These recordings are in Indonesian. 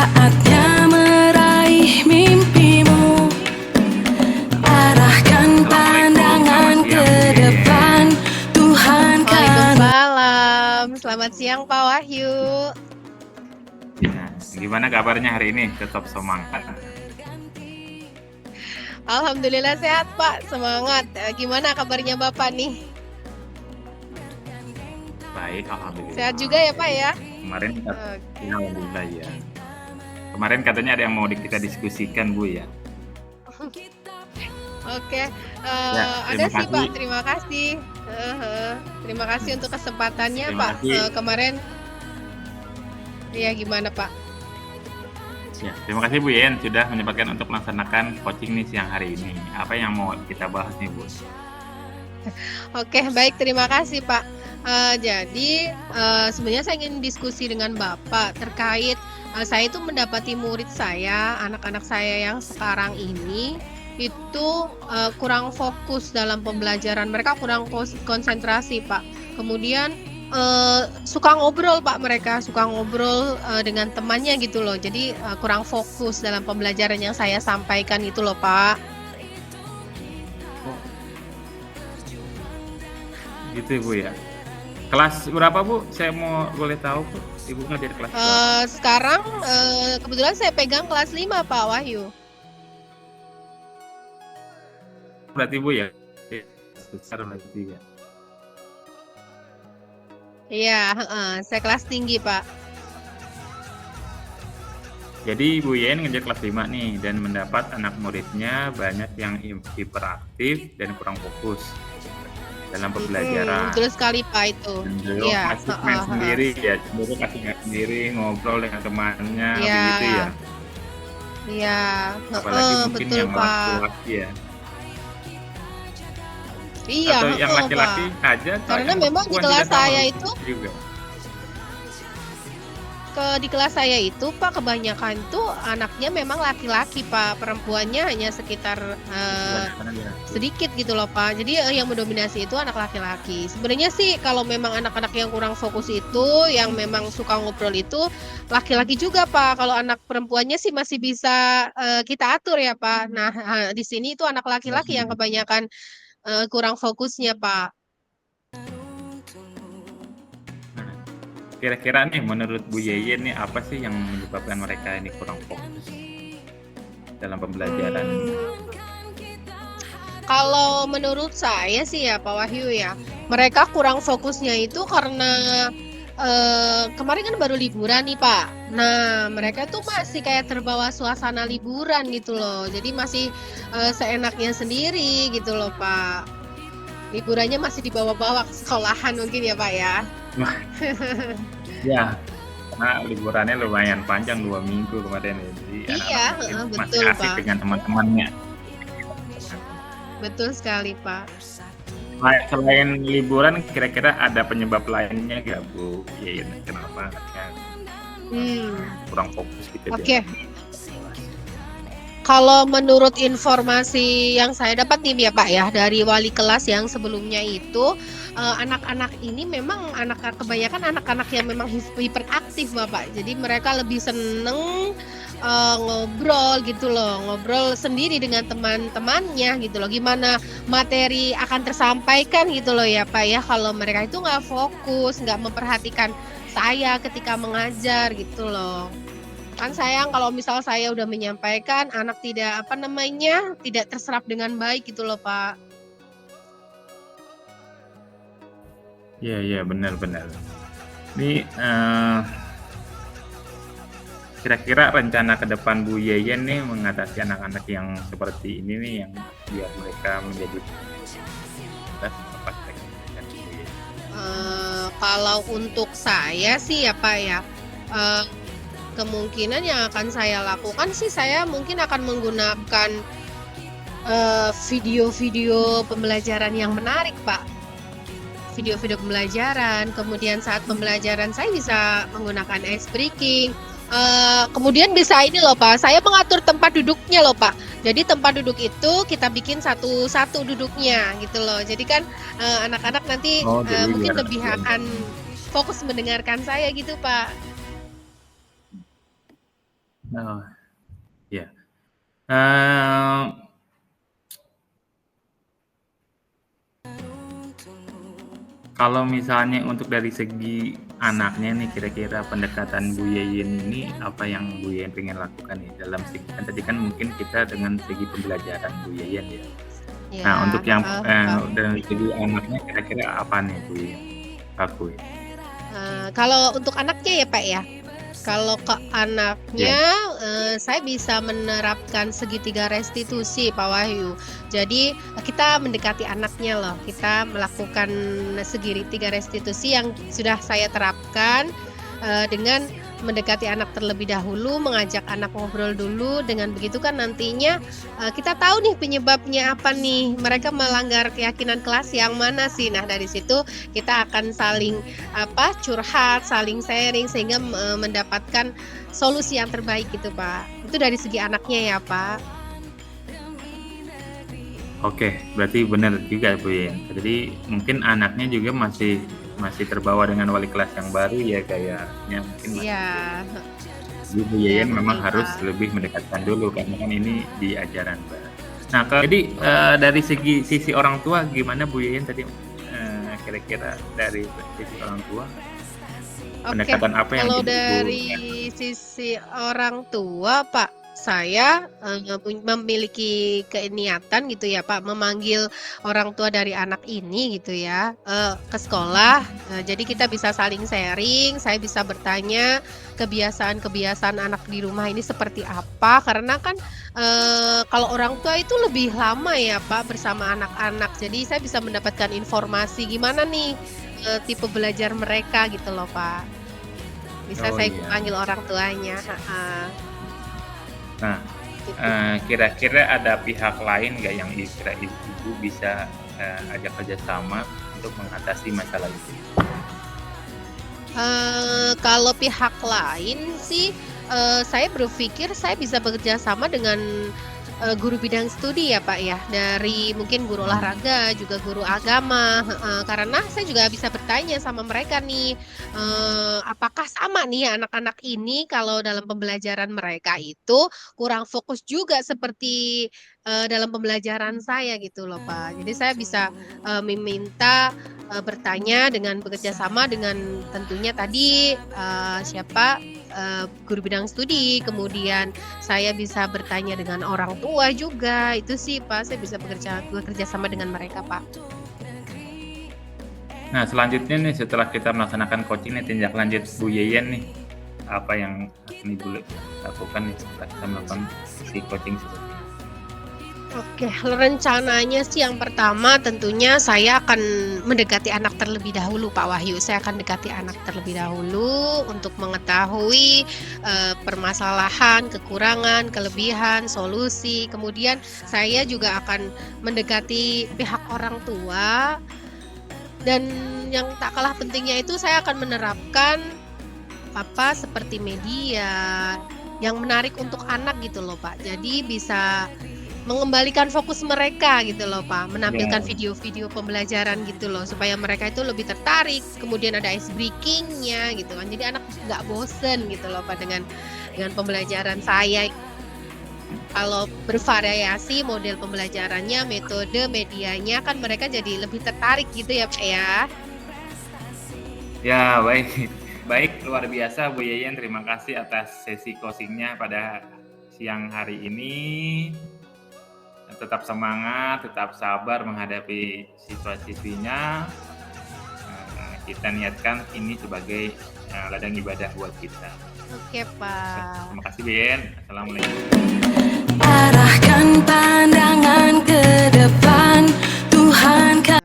Saatnya meraih mimpimu, arahkan pandangan ke depan, Tuhan kan. Waalaikumsalam. Selamat siang Pak Wahyu. Ya, gimana kabarnya hari ini? Tetap semangat. Alhamdulillah sehat Pak, semangat. Gimana kabarnya Bapak nih? Baik, alhamdulillah. Sehat juga ya Pak ya? Kemarin alhamdulillah ya. Kemarin katanya ada yang mau kita diskusikan Bu ya. Oke, Ya, ada terima sih Pak, kasih. terima kasih. Terima kasih untuk kesempatannya Terima Pak. kasih. Kemarin, ya gimana Pak? Ya, terima kasih Bu Yen sudah menyempatkan untuk melaksanakan coaching nih siang hari ini. Apa yang mau kita bahas nih Bu? Oke, baik, terima kasih Pak. Jadi sebenarnya saya ingin diskusi dengan Bapak terkait saya itu mendapati murid saya, anak-anak saya yang sekarang ini itu kurang fokus dalam pembelajaran. Mereka kurang konsentrasi, Pak. Kemudian suka ngobrol, Pak. Mereka suka ngobrol dengan temannya gitu loh. Jadi kurang fokus dalam pembelajaran yang saya sampaikan itu loh, Pak. Gitu Bu ya. Kelas berapa Bu? Saya mau boleh tahu Bu. Ibu ngajar kelas berapa? Sekarang kebetulan saya pegang kelas 5 Pak Wahyu. Berarti Bu ya. Besar berarti ya. Iya, saya kelas tinggi Pak. Jadi Bu Yen ngajar kelas 5 nih dan mendapat anak muridnya banyak yang hiperaktif dan kurang fokus dalam pembelajaran. Betul sekali Pak itu. Cenderung Iya, asik main sendiri ya, cenderung asik main sendiri, ngobrol dengan temannya, Iya, begitu ya. iya, Apalagi mungkin betul yang Pak. laki-laki ya. Iya, Atau yang laki-laki Pak. aja. atau Karena yang memang di perempuan kelas juga sama, saya Bu? itu, Juga. di kelas saya itu Pak kebanyakan tuh anaknya memang laki-laki Pak, perempuannya hanya sekitar Kebanyakan aja. sedikit gitu loh Pak. Jadi yang mendominasi itu anak laki-laki. Sebenarnya sih kalau memang anak-anak yang kurang fokus itu, yang memang suka ngobrol itu laki-laki juga Pak. Kalau anak perempuannya sih masih bisa kita atur ya Pak. Nah, di sini itu anak laki-laki yang kebanyakan kurang fokusnya Pak. Nah, kira-kira nih menurut Bu Yeyen nih apa sih yang menyebabkan mereka ini kurang fokus dalam pembelajaran? Kalau menurut saya sih ya Pak Wahyu ya, mereka kurang fokusnya itu karena kemarin kan baru liburan nih Pak. Nah, mereka tuh masih kayak terbawa suasana liburan gitu loh. Jadi masih seenaknya sendiri gitu loh Pak. Liburannya masih dibawa-bawa ke sekolahan mungkin ya Pak ya. Ya, karena liburannya lumayan panjang 2 minggu kemarin ya. Jadi Iya, anak-anak mungkin masih betul asik Pak. dengan teman-temannya. Betul sekali Pak. Selain liburan, kira-kira ada penyebab lainnya nggak Bu? Yeyen, kenapa anaknya kurang fokus gitu Oke. dia? Kalau menurut informasi yang saya dapat nih ya Pak ya, dari wali kelas yang sebelumnya itu, anak-anak ini memang kebanyakan anak-anak yang memang hiperaktif Bapak. Jadi mereka lebih seneng ngobrol gitu loh, ngobrol sendiri dengan teman-temannya gitu loh. Gimana materi akan tersampaikan gitu loh ya Pak ya, kalau mereka itu nggak fokus, nggak memperhatikan saya ketika mengajar gitu loh. Kan sayang kalau misal saya udah menyampaikan, anak tidak tidak terserap dengan baik gitu loh Pak. Iya, benar. Ini kira-kira rencana ke depan Bu Yeyen nih mengatasi anak-anak yang seperti ini nih, yang biar mereka menjadi apa kira-kira Bu Yeyen? Kalau untuk saya sih ya Pak ya, kemungkinan yang akan saya lakukan sih saya mungkin akan menggunakan video-video pembelajaran yang menarik Pak. Video-video pembelajaran, kemudian saat pembelajaran saya bisa menggunakan ice breaking. Kemudian bisa ini loh Pak, saya mengatur tempat duduknya loh Pak. Jadi tempat duduk itu kita bikin satu-satu duduknya gitu loh. Jadi kan anak-anak nanti Jadi mungkin biar lebih akan fokus mendengarkan saya gitu Pak. Oh, iya. Eee, Kalau misalnya untuk dari segi anaknya nih, kira-kira pendekatan Bu Yeyen ini apa yang Bu Yeyen pengen lakukan nih dalam segi kan tadi kan mungkin kita dengan segi pembelajaran Bu Yeyen ya. Nah, Ya, untuk yang, Pak. dari segi anaknya kira-kira apa nih Bu Yeyen lakuin? Kalau untuk anaknya ya, Pak, ya? Kalau ke Iya. anaknya, saya bisa menerapkan segitiga restitusi, Pak Wahyu. Jadi, kita mendekati anaknya loh, kita melakukan segitiga restitusi yang sudah saya terapkan, dengan mendekati anak terlebih dahulu, mengajak anak ngobrol dulu, dengan begitu kan nantinya, kita tahu nih penyebabnya apa nih, mereka melanggar keyakinan kelas yang mana sih. Nah, dari situ kita akan saling curhat, saling sharing sehingga, mendapatkan solusi yang terbaik gitu, Pak. Itu dari segi anaknya ya, Pak. Oke, berarti benar juga Bu Yen. Jadi mungkin anaknya juga masih masih terbawa dengan wali kelas yang baru ya kayaknya mungkin Iya, masih belum. Jadi Bu iya Yeyen memang betul, harus Pak. lebih mendekatkan dulu karena kan ini di ajaran baru. Nah, jadi dari sisi orang tua gimana Bu Yeyen tadi kira-kira dari sisi orang tua Oke, pendekatan apa yang kalau jadi Ibu ya? dari sisi orang tua, Pak, saya, memiliki niatan gitu ya, Pak, memanggil orang tua dari anak ini gitu ya, ke sekolah, jadi kita bisa saling sharing, saya bisa bertanya kebiasaan-kebiasaan anak di rumah ini seperti apa, karena kan, kalau orang tua itu lebih lama ya, Pak, bersama anak-anak, jadi saya bisa mendapatkan informasi gimana nih, tipe belajar mereka gitu loh, Pak. Bisa Oh saya iya. panggil orang tuanya, heeh, Nah, gitu. kira-kira ada pihak lain nggak yang kira Ibu bisa, ajak kerjasama untuk mengatasi masalah itu? Kalau pihak lain sih, saya berpikir saya bisa bekerja sama dengan, guru bidang studi ya, Pak, ya, dari mungkin guru Mhm. olahraga, juga guru agama, heeh, karena saya juga bisa bertanya sama mereka nih, apakah sama nih ya anak-anak ini kalau dalam pembelajaran mereka itu kurang fokus juga seperti, dalam pembelajaran saya gitu loh, Pak. Jadi saya bisa, meminta bertanya dengan bekerja sama dengan tentunya tadi, guru bidang studi, kemudian saya bisa bertanya dengan orang tua juga, itu sih, Pak, saya bisa bekerja sama dengan mereka, Pak. Nah, selanjutnya nih setelah kita melaksanakan coaching nih tindak lanjut Bu Yeyen nih, apa yang akan Ibu lakukan nih setelah kita melakukan si coaching seperti ini? Oke, rencananya sih yang pertama tentunya saya akan mendekati anak terlebih dahulu, Pak Wahyu. Saya akan dekati anak terlebih dahulu untuk mengetahui, permasalahan, kekurangan, kelebihan, solusi. Kemudian saya juga akan mendekati pihak orang tua dan yang tak kalah pentingnya itu saya akan menerapkan, seperti media yang menarik untuk anak gitu loh, Pak. Jadi bisa mengembalikan fokus mereka gitu loh, Pak, menampilkan Ya. video-video pembelajaran gitu loh, supaya mereka itu lebih tertarik, kemudian ada ice breaking-nya gitu kan. Jadi anak nggak bosen gitu loh, Pak, dengan pembelajaran saya. Kalau bervariasi model pembelajarannya, metode, medianya, kan mereka jadi lebih tertarik gitu ya, Pak, ya. Ya, baik. Baik, luar biasa Bu Yeyen, terima kasih atas sesi coaching-nya pada siang hari ini. Tetap semangat, tetap sabar menghadapi situasinya. Kita niatkan ini sebagai ladang ibadah buat kita. Oke, Pak. Terima kasih Bu Yeyen. Assalamualaikum. Arahkan pandangan ke depan, Tuhan kan.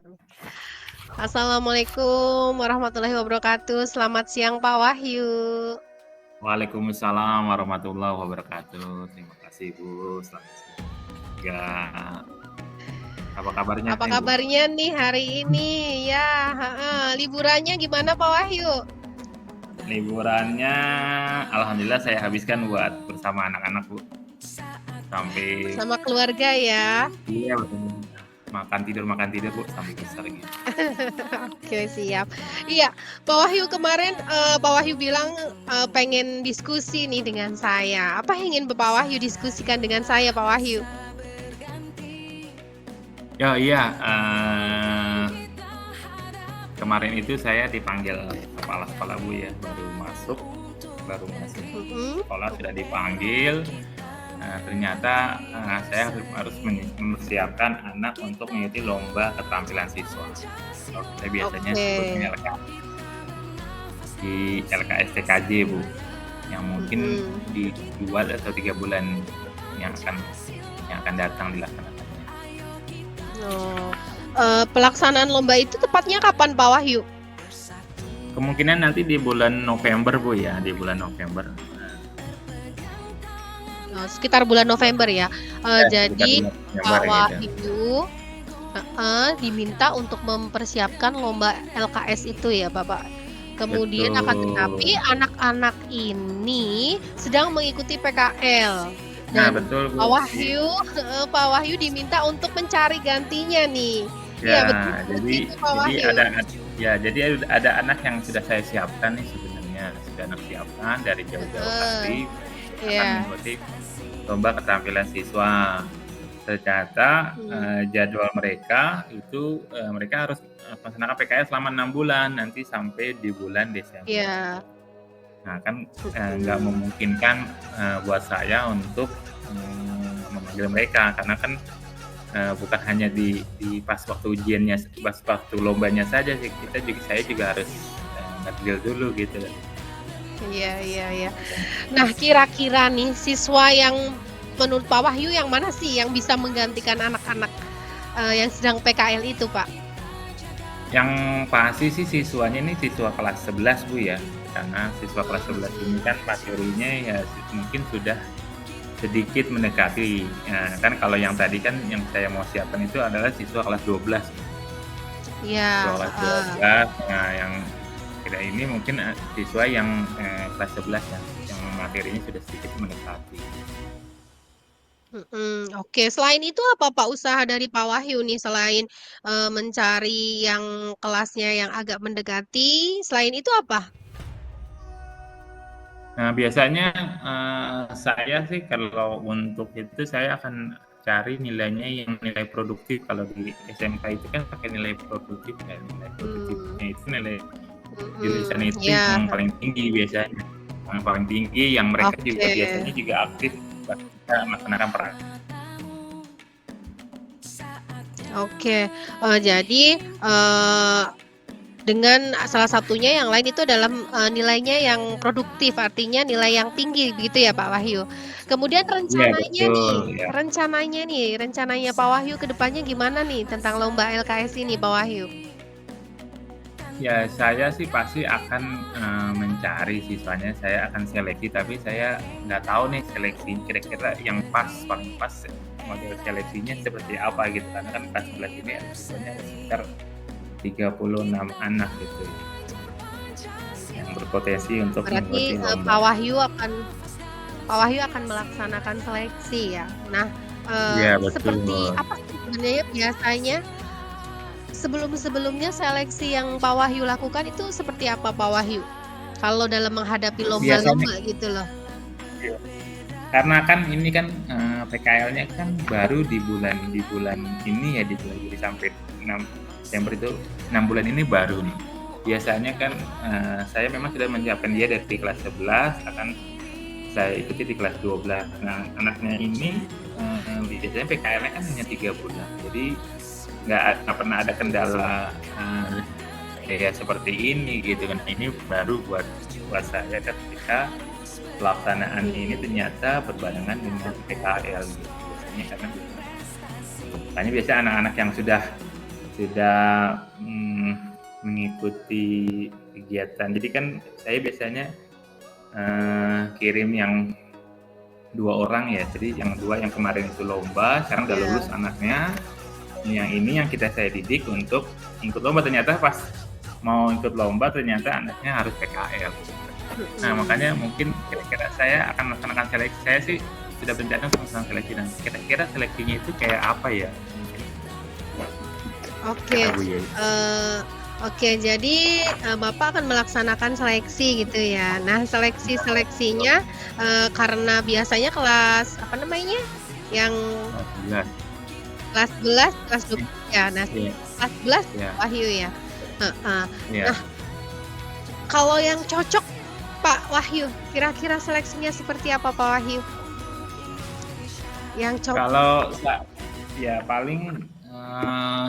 Assalamualaikum warahmatullahi wabarakatuh. Selamat siang, Pak Wahyu. Waalaikumsalam warahmatullahi wabarakatuh. Terima kasih Bu. Selamat siang juga. Apa kabarnya Apa nih Bu? kabarnya nih hari ini? Ya, heeh, liburannya gimana, Pak Wahyu? Liburannya, alhamdulillah saya habiskan buat bersama anak-anak Bu. Sampai Sama keluarga ya? iya betul. makan tidur Bu sampai besar gitu. Oke, siap. Iya, Pak Wahyu kemarin, Pak Wahyu bilang, pengen diskusi nih dengan saya. Apa yang ingin Pak Wahyu diskusikan dengan saya, Pak Wahyu? Ya iya, kemarin itu saya dipanggil kepala sekolah Bu ya, baru masuk Mhm. sekolah sudah dipanggil. Ternyata, saya harus mempersiapkan anak untuk mengikuti lomba keterampilan siswa. Kalau kita biasanya Oke. sebutnya di LKS TKJ Bu, yang mungkin Mhm. di 2 atau 3 bulan yang akan datang dilaksanakannya. Oh, pelaksanaan lomba itu tepatnya kapan, Pak Wahyu? Kemungkinan nanti di bulan November Bu ya, di bulan November. Sekitar bulan November ya. Sekitar Jadi bulan Pak November gitu. Wahyu diminta untuk mempersiapkan lomba LKS itu ya, Bapak. Kemudian akan tetapi Betul. anak-anak ini sedang mengikuti PKL Nah dan betul Bu. Pak Wahyu diminta untuk mencari gantinya nih. Iya, betul Ya, seperti itu, Pak jadi Wahyu. ada anak yang sudah saya siapkan nih sebenarnya, sudah saya siapkan dari jauh-jauh hari akan Iya. mengikuti lomba keterampilan siswa. Ternyata, jadwal mereka itu, mereka harus, melaksanakan PKL selama 6 bulan, nanti sampai di bulan Desember. Iya. Nah kan, nggak memungkinkan, buat saya untuk, memanggil mereka karena kan, bukan hanya di pas waktu ujiannya, pas waktu lombanya saja sih, saya juga harus, nge-drill dulu gitu. Iya. Nah, kira-kira nih siswa yang menurut Pak Wahyu yang mana sih yang bisa menggantikan anak-anak, yang sedang PKL itu, Pak? Yang pasti sih siswanya ini siswa kelas 11 Bu ya, karena siswa kelas 11 ini kan materinya ya mungkin sudah sedikit mendekati. Kan kalau yang tadi kan yang saya mau siapkan itu adalah siswa kelas 12. Iya, Siswa kelas 12, nah yang kira ini mungkin, siswa yang, kelas 11 ya, yang materinya sudah sedikit mendekati. Oke. Selain itu apa Pak usaha dari Pak Wahyu nih selain, mencari yang kelasnya yang agak mendekati, selain itu apa? Nah biasanya, saya sih kalau untuk itu saya akan cari nilainya yang nilai produktif, kalau di SMK itu kan pakai nilai produktif ya, nilai produktifnya itu nilai jurusan itu Iya. yang paling tinggi biasanya, yang paling tinggi yang mereka juga Oke. biasanya juga aktif ketika melaksanakan Oke, jadi, dengan salah satunya yang lain itu dalam, nilainya yang produktif, artinya nilai yang tinggi begitu ya Pak Wahyu. Kemudian Iya betul, ya. rencananya Pak Wahyu ke depannya gimana nih tentang lomba LKS ini Pak Wahyu? Ya saya sih pasti akan, mencari siswanya, saya akan seleksi, tapi saya nggak tahu nih seleksi kira-kira yang paling pas model seleksinya seperti apa gitu, karena kan kelas 11 ini siswanya ada sekitar 36 anak gitu, yang berpotensi untuk Berarti, mengikuti lomba. Pak Wahyu akan melaksanakan seleksi ya. Nah, Iya betul. seperti apa sih sebenarnya biasanya sebelum-sebelumnya seleksi yang Pak Wahyu lakukan itu seperti apa Pak Wahyu? Kalau dalam menghadapi Biasanya lomba-lomba gitu loh. iya, karena kan ini kan, PKL-nya kan baru di bulan ini ya, di bulan Juli sampai 6 Desember itu 6 bulan ini baru nih. Biasanya kan, saya memang sudah menyiapkan dia dari kelas 11 akan saya ikuti di kelas 12. Nah anaknya ini, biasanya PKL-nya kan hanya 3 bulan, jadi nggak pernah ada kendala, kayak seperti ini gitu kan. Ini baru buat saya ketika pelaksanaan ini ternyata berbarengan dengan PKL gitu. Biasanya karena makanya biasa anak-anak yang sudah mengikuti kegiatan. Jadi kan saya biasanya, kirim yang 2 orang ya. Jadi yang 2 yang kemarin itu lomba, sekarang udah Iya. lulus anaknya. Yang ini yang saya didik untuk ikut lomba, ternyata pas mau ikut lomba ternyata anaknya harus PKL. Nah makanya mungkin kira-kira saya akan melaksanakan seleksi. Saya sih sudah berencana untuk melaksanakan seleksi, dan kira-kira seleksinya itu kayak apa ya? Oke, kata Bu Yeye. oke, jadi, Bapak akan melaksanakan seleksi gitu ya. Nah, seleksinya, karena biasanya kelas apa namanya, yang Kelas 11. kelas 11, kelas 12 ya. Nah, Iya, kelas 11 iya, Wahyu ya? Heeh. iya. Nah, kalau yang cocok Pak Wahyu, kira-kira seleksinya seperti apa Pak Wahyu? Yang cocok Kalau ya paling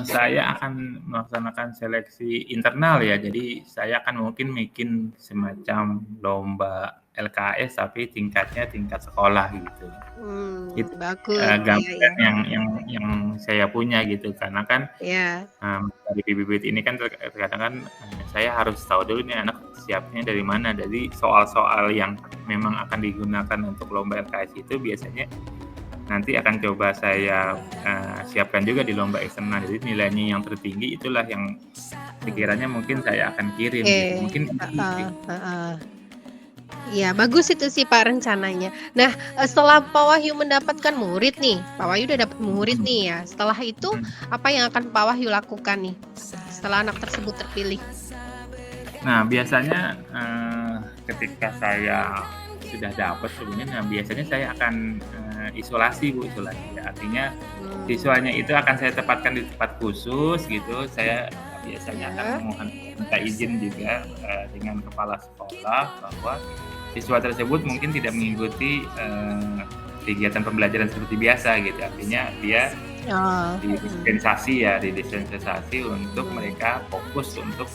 saya akan melaksanakan seleksi internal ya. Jadi saya akan mungkin bikin semacam lomba LKS tapi tingkatnya tingkat sekolah gitu. Itu bagus, iya iya, gambaran yang saya punya gitu. Karena kan iya, dari bibit ini kan terkadang kan saya harus tahu dulu nih anak siapnya dari mana. Jadi soal-soal yang memang akan digunakan untuk lomba LKS itu biasanya nanti akan coba saya siapkan juga di lomba eksternal. Jadi nilainya yang tertinggi itulah yang sekiranya mungkin saya akan kirim oke, gitu. Mungkin itu heeh sih. heeh. Iya, bagus itu sih Pak rencananya. Nah, setelah Pak Wahyu mendapatkan murid nih, Pak Wahyu udah dapet murid Mhm, nih ya, setelah itu mhm. apa yang akan Pak Wahyu lakukan nih, setelah anak tersebut terpilih? Nah, biasanya, ketika saya sudah dapat sebenarnya, nah biasanya saya akan, isolasi Bu, isolasi. Ya, artinya Mmm, siswanya itu akan saya tempatkan di tempat khusus gitu, saya biasanya akan iya, minta izin juga, dengan kepala sekolah bahwa siswa tersebut mungkin tidak mengikuti, kegiatan pembelajaran seperti biasa gitu. Artinya dia oh, didispensasi untuk mereka fokus untuk,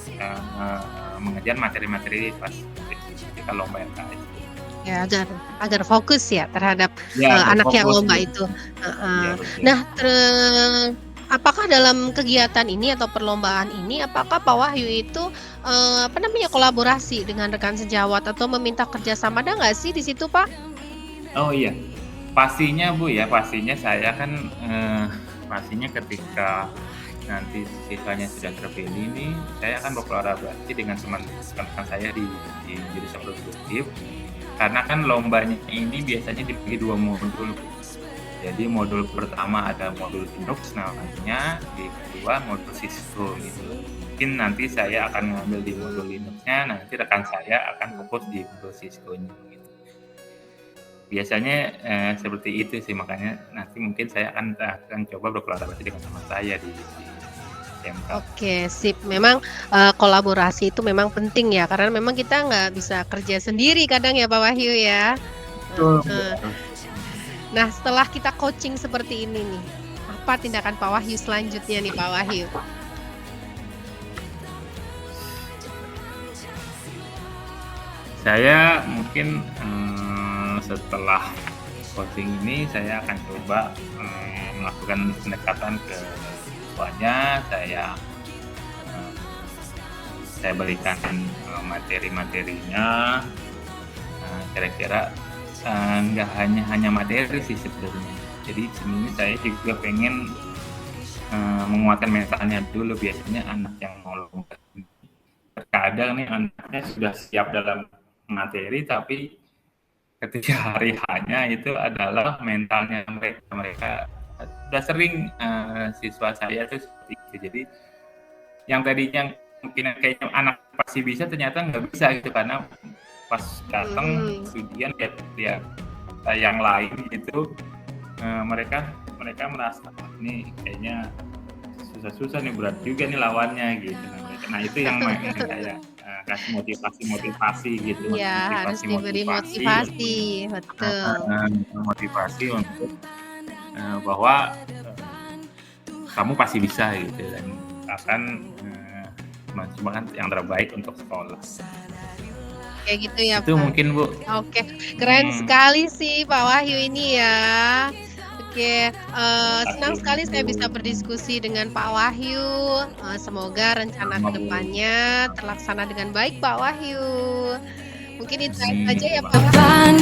mengejar materi-materi pas ketika lomba LKS. ya agar fokus ya terhadap, Ya, anak yang berfokus lomba gitu. itu, heeh. Iya betul. Nah, apakah dalam kegiatan ini atau perlombaan ini, apakah Pak Wahyu itu, apa namanya, kolaborasi dengan rekan sejawat atau meminta kerjasama, ada nggak sih di situ, Pak? Oh iya, pastinya Bu ya, pastinya saya kan, pastinya ketika nanti siswanya sudah terpilih nih, saya akan berkolaborasi dengan teman-teman saya di jurusan produktif, karena kan lombanya ini biasanya dibagi 2 modul. Jadi modul pertama ada modul Linux namanya, di kedua modul Cisco gitu. Mungkin nanti saya akan ngambil di modul Linux-nya, nanti rekan saya akan fokus di modul Cisco-nya gitu. Biasanya, seperti itu sih, makanya nanti mungkin saya akan coba berkolaborasi dengan teman saya di SMK. Oke, sip. Memang, kolaborasi itu memang penting ya, karena memang kita nggak bisa kerja sendiri kadang ya, Pak Wahyu ya. Betul Heeh. betul. Nah, setelah kita coaching seperti ini nih, apa tindakan Pak Wahyu selanjutnya nih, Pak Wahyu? Saya mungkin, setelah coaching ini saya akan coba, melakukan pendekatan ke siswanya, eee, saya berikan, materi-materinya, kira-kira, nggak hanya materi sih sebenarnya. Jadi sebenarnya saya juga pengen, menguatkan mentalnya dulu. Biasanya anak yang mau lomba ini, terkadang nih anaknya sudah siap dalam materi, tapi ketika hari H-nya itu adalah mentalnya mereka. Mereka udah sering, siswa saya tuh seperti itu. Jadi yang tadinya mungkin kayaknya anak pasti bisa, ternyata nggak bisa gitu, karena pas datang Mhm. ujian lihat yang lain gitu, mereka mereka merasa, "Wah ini kayaknya susah-susah nih, berat juga nih lawannya," gitu. Nah itu yang saya, kasih motivasi gitu, Iya, harus diberi motivasi motivasi, untuk betul. motivasi untuk, bahwa, kamu pasti bisa gitu dan akan, memaksimalkan yang terbaik untuk sekolah. Kayak gitu ya, Itu Pak. mungkin, Bu. Oke, keren Mhm. sekali sih Pak Wahyu ini ya. Oke, Terima senang kasih, sekali saya Bu. bisa berdiskusi dengan Pak Wahyu, semoga rencana Sama, ke Bu. depannya terlaksana dengan baik Pak Wahyu. Mungkin itu Amin, saja ya terima Pak. kasih. depan